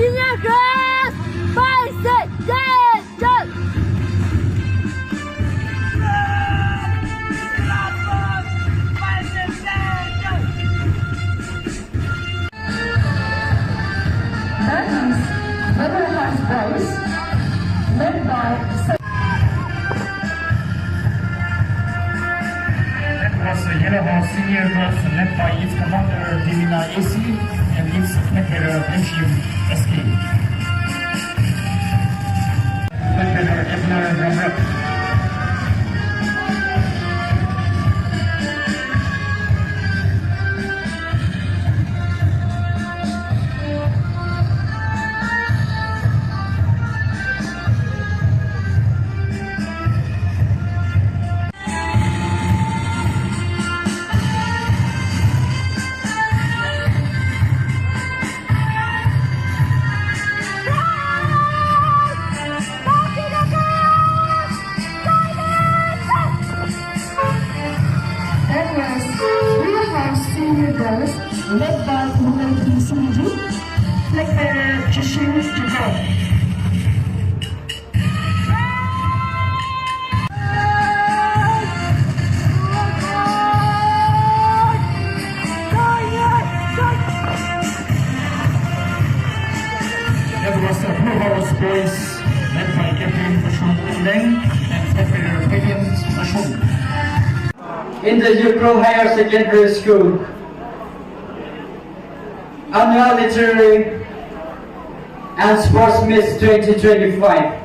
Senior Girls Bicycle! Men's Netherlands boys, led by That was the Yellow House Senior Girls led by its commander Divina AC and its spectator Belgium SK. Spectator Ebner Ramrep. that was Real House Senior Girls, led by Women PCG, Flicker Jishin Japan. That was the Blue House Boys led by Captain Bashung Leng and spectator William Bashung. In the ukhrul Higher Secondary School Annual Literary and Sports Meets 2025.